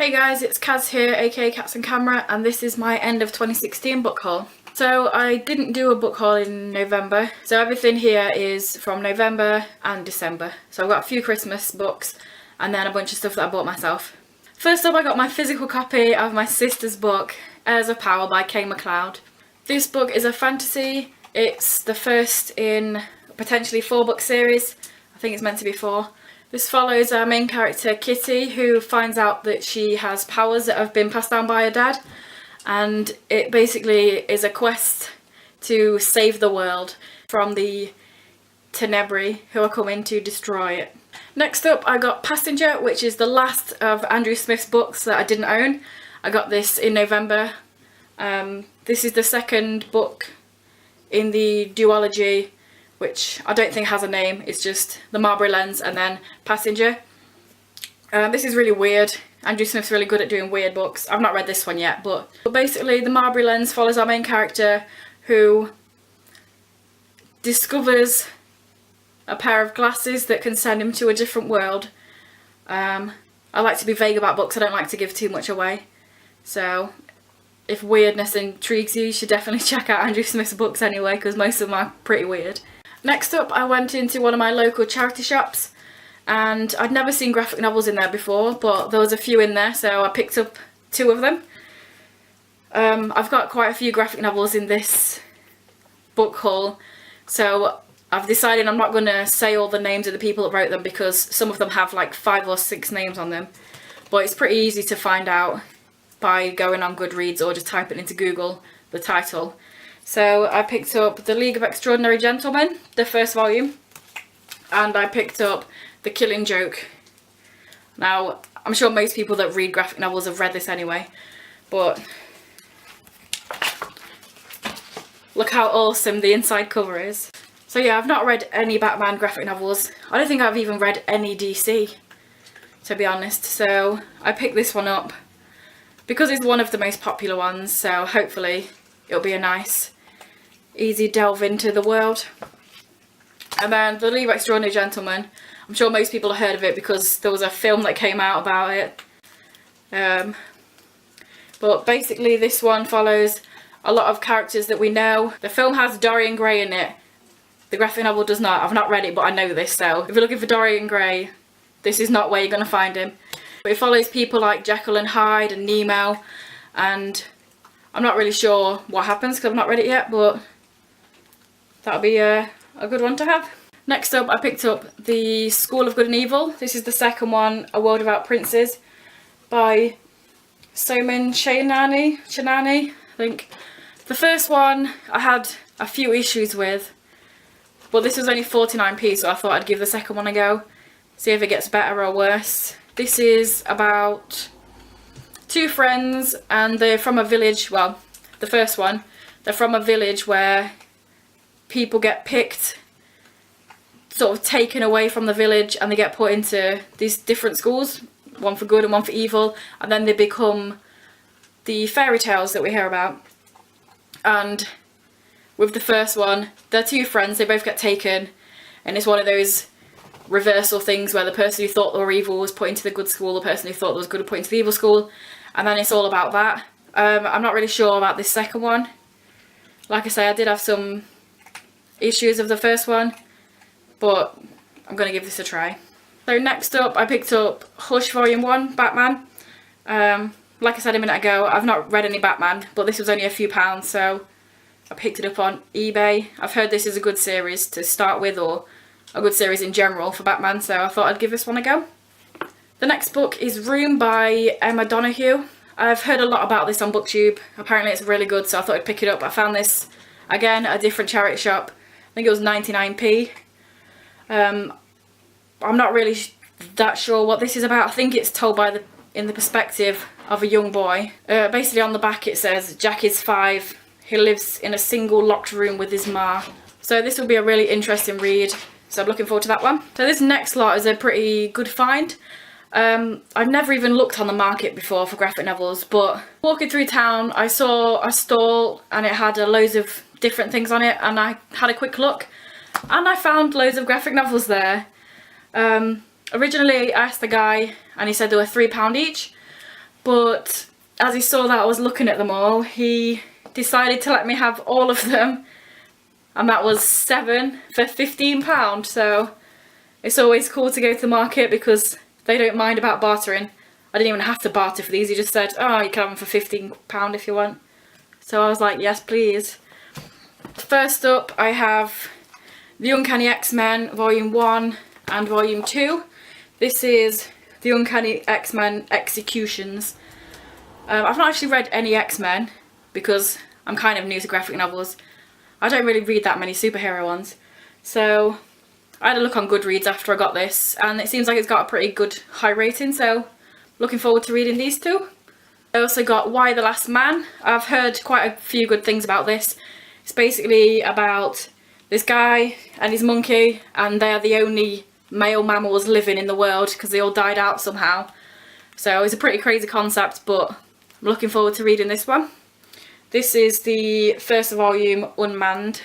Hey guys, it's Kaz here, aka Cats and Camera, and this is my end of 2016 book haul. So I didn't do a book haul in November, so everything here is from November and December. So I've got a few Christmas books and then a bunch of stuff that I bought myself. First up, I got my physical copy of my sister's book, Heirs of Power by Kay MacLeod. This book is a fantasy. It's the first in potentially 4-book series. I think it's meant to be 4. This follows our main character Kitty, who finds out that she has powers that have been passed down by her dad, and it basically is a quest to save the world from the Tenebri who are coming to destroy it. Next up, I got Passenger, which is the last of Andrew Smith's books that I didn't own. I got this in November. This is the second book in the duology, which I don't think has a name. It's just The Marbury Lens and then Passenger. This is really weird. Andrew Smith's really good at doing weird books. I've not read this one yet, but basically The Marbury Lens follows our main character who discovers a pair of glasses that can send him to a different world. I like to be vague about books. I don't like to give too much away. So if weirdness intrigues you, you should definitely check out Andrew Smith's books anyway, because most of them are pretty weird. Next up, I went into one of my local charity shops, and I'd never seen graphic novels in there before, but there was a few in there, so I picked up 2 of them. I've got quite a few graphic novels in this book haul, so I've decided I'm not going to say all the names of the people that wrote them, because some of them have like 5 or 6 names on them, but it's pretty easy to find out by going on Goodreads or just typing into Google the title. So I picked up The League of Extraordinary Gentlemen, the first volume, and I picked up The Killing Joke. Now, I'm sure most people that read graphic novels have read this anyway, but look how awesome the inside cover is. So yeah, I've not read any Batman graphic novels. I don't think I've even read any DC, to be honest, so I picked this one up because it's one of the most popular ones, so hopefully it'll be a nice, easy delve into the world. And then The League of Extraordinary Gentlemen, I'm sure most people have heard of it because there was a film that came out about it. But basically this one follows a lot of characters that we know. The film has Dorian Gray in it. The graphic novel does not. I've not read it, but I know this, so if you're looking for Dorian Gray, this is not where you're going to find him. But it follows people like Jekyll and Hyde and Nemo, and I'm not really sure what happens because I've not read it yet, but that'll be a good one to have. Next up, I picked up The School of Good and Evil. This is the second one, A World Without Princes, by Soman Shanani, I think. The first one I had a few issues with, but this was only 49p, so I thought I'd give the second one a go, see if it gets better or worse. This is about 2 friends, and they're from a village. Well, the first one, they're from a village where people get picked, sort of taken away from the village, and they get put into these different schools, one for good and one for evil, and then they become the fairy tales that we hear about. And with the first one, they're 2 friends, they both get taken, and it's one of those reversal things where the person who thought they were evil was put into the good school, the person who thought they was good was put into the evil school, and then it's all about that. I'm not really sure about this second one. Like I say, I did have some issues of the first one, but I'm going to give this a try. So next up, I picked up Hush Volume 1, Batman. Like I said a minute ago, I've not read any Batman, but this was only a few pounds, so I picked it up on eBay. I've heard this is a good series to start with, or a good series in general for Batman, so I thought I'd give this one a go. The next book is Room by Emma Donoghue. I've heard a lot about this on BookTube. Apparently it's really good, so I thought I'd pick it up. I found this, again, at a different charity shop. I think it was 99p. I'm not really that sure what this is about. I think it's told in the perspective of a young boy. Basically on the back it says, Jack is 5. He lives in a single locked room with his ma. So this will be a really interesting read. So I'm looking forward to that one. So this next lot is a pretty good find. I've never even looked on the market before for graphic novels, but walking through town I saw a stall and it had loads of different things on it, and I had a quick look and I found loads of graphic novels there. Originally I asked the guy and he said they were £3 each, but as he saw that I was looking at them all, he decided to let me have all of them, and that was 7 for £15. So it's always cool to go to the market because they don't mind about bartering. I didn't even have to barter for these, he just said, oh, you can have them for £15 if you want. So I was like, yes please. First up I have The Uncanny X-Men Volume 1 and Volume 2. This is The Uncanny X-Men Executions. I've not actually read any X-Men because I'm kind of new to graphic novels. I don't really read that many superhero ones. So I had a look on Goodreads after I got this, and it seems like it's got a pretty good high rating, so looking forward to reading these two. I also got Why the Last Man. I've heard quite a few good things about this. It's basically about this guy and his monkey, and they are the only male mammals living in the world because they all died out somehow. So it's a pretty crazy concept, but I'm looking forward to reading this one. This is the first volume, Unmanned.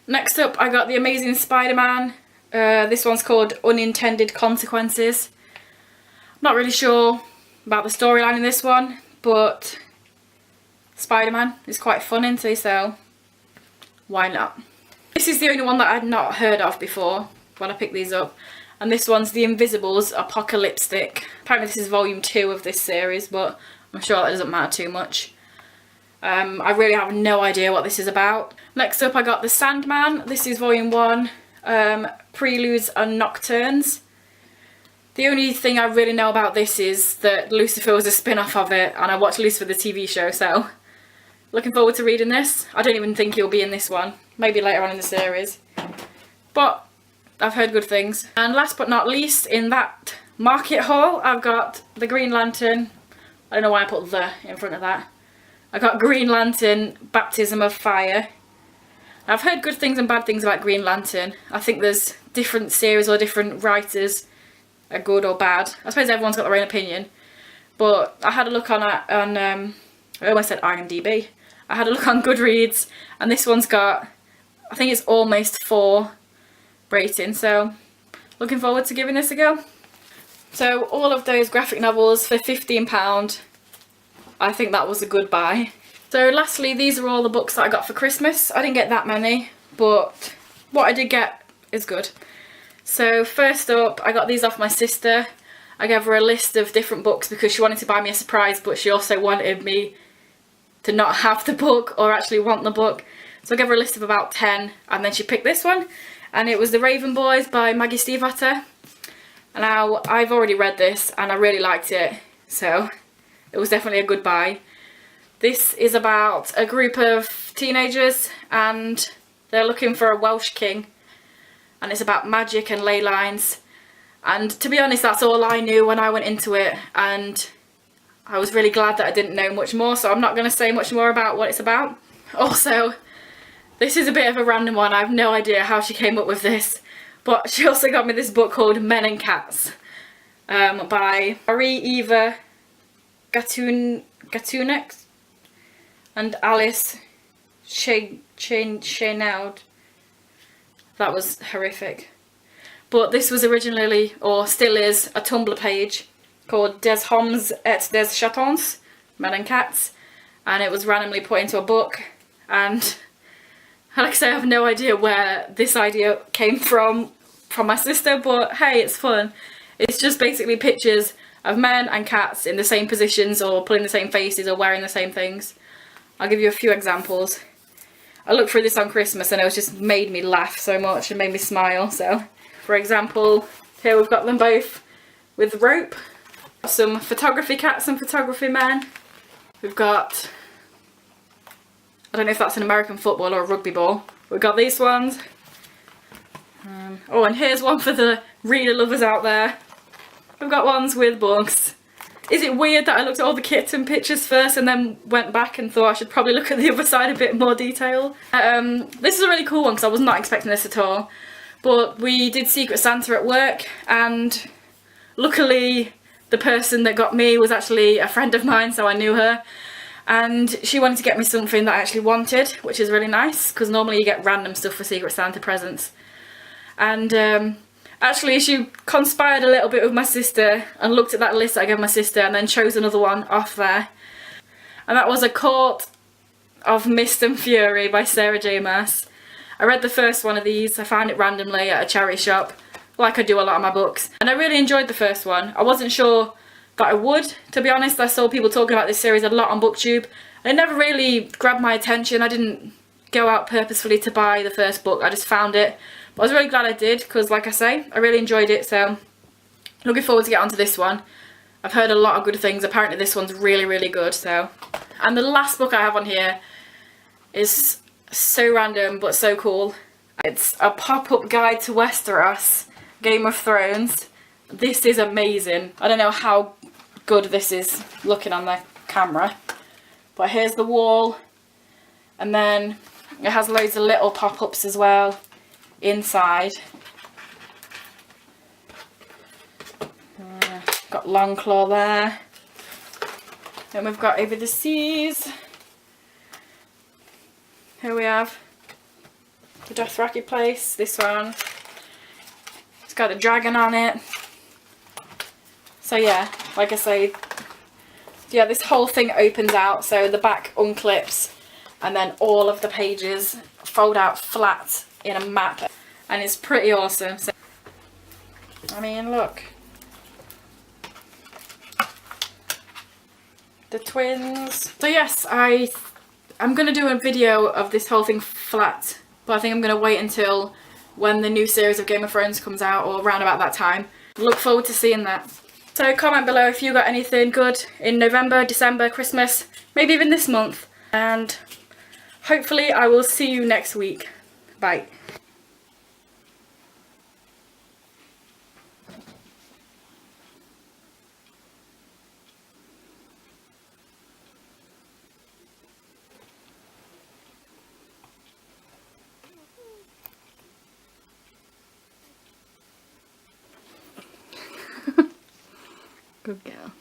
Next up I got The Amazing Spider-Man. This one's called Unintended Consequences. I'm not really sure about the storyline in this one, but Spider-Man is quite fun, isn't he? So why not? This is the only one that I'd not heard of before when I picked these up, and this one's The Invisibles Apocalyptic. Apparently this is volume 2 of this series, but I'm sure that doesn't matter too much. I really have no idea what this is about. Next up I got The Sandman. This is volume 1, Preludes and Nocturnes. The only thing I really know about this is that Lucifer was a spin-off of it, and I watched Lucifer the TV show, so looking forward to reading this. I don't even think he'll be in this one, maybe later on in the series, but I've heard good things. And last but not least, in that market haul, I've got the Green Lantern. I don't know why I put the in front of that. I got Green Lantern Baptism of Fire. I've heard good things and bad things about Green Lantern. I think there's different series or different writers are good or bad. I suppose everyone's got their own opinion. But I had a look on I almost said IMDb. I had a look on Goodreads, and this one's got, I think it's almost 4 rating, so looking forward to giving this a go. So all of those graphic novels for £15, I think that was a good buy. So lastly, these are all the books that I got for Christmas. I didn't get that many, but what I did get is good. So first up, I got these off my sister. I gave her a list of different books because she wanted to buy me a surprise, but she also wanted me to not have the book or actually want the book. So I gave her a list of about 10, and then she picked this one, and it was The Raven Boys by Maggie Stiefvater. And now I've already read this and I really liked it, so it was definitely a good buy. This is about a group of teenagers and they're looking for a Welsh king, and it's about magic and ley lines, and to be honest that's all I knew when I went into it, and I was really glad that I didn't know much more, so I'm not going to say much more about what it's about. Also, this is a bit of a random one. I have no idea how she came up with this, but she also got me this book called Men and Cats by Marie-Eva Gatunek and Alice Chenaud. That was horrific. But this was originally, or still is, a Tumblr page called Des Hommes et des Chatons, Men and Cats, and it was randomly put into a book, and like I say, I have no idea where this idea came from my sister, but hey, it's fun. It's just basically pictures of men and cats in the same positions or pulling the same faces or wearing the same things. I'll give you a few examples. I looked through this on Christmas and it was just made me laugh so much and made me smile. So, for example, here we've got them both with rope. Some photography cats and photography men. We've got, I don't know if that's an American football or a rugby ball. We've got these ones. Oh, and here's one for the reader lovers out there. We've got ones with bugs. Is it weird that I looked at all the kitten pictures first and then went back and thought I should probably look at the other side a bit more detail? This is a really cool one because I was not expecting this at all. But we did Secret Santa at work, and luckily the person that got me was actually a friend of mine, so I knew her. And she wanted to get me something that I actually wanted, which is really nice because normally you get random stuff for Secret Santa presents. And Actually, she conspired a little bit with my sister and looked at that list that I gave my sister and then chose another one off there. And that was A Court of Mist and Fury by Sarah J Maas. I read the first one of these. I found it randomly at a charity shop, like I do a lot of my books. And I really enjoyed the first one. I wasn't sure that I would, to be honest. I saw people talking about this series a lot on BookTube. And it never really grabbed my attention. I didn't go out purposefully to buy the first book. I just found it. But I was really glad I did because, like I say, I really enjoyed it. So, looking forward to get onto this one. I've heard a lot of good things. Apparently this one's really, really good. So, and the last book I have on here is so random but so cool. It's a pop-up guide to Westeros, Game of Thrones. This is amazing. I don't know how good this is looking on the camera. But here's the wall. And then it has loads of little pop-ups as well inside. Got Longclaw there. Then we've got Over the Seas. Here we have the Dothraki place, this one. It's got a dragon on it. So yeah, like I say, yeah, this whole thing opens out, so the back unclips and then all of the pages fold out flat in a map, and it's pretty awesome. So, I mean, look. The twins. So yes, I'm going to do a video of this whole thing flat, but I think I'm going to wait until when the new series of Game of Thrones comes out, or around about that time. Look forward to seeing that. So comment below if you got anything good in November, December, Christmas, maybe even this month. And hopefully I will see you next week. Bye. Good girl.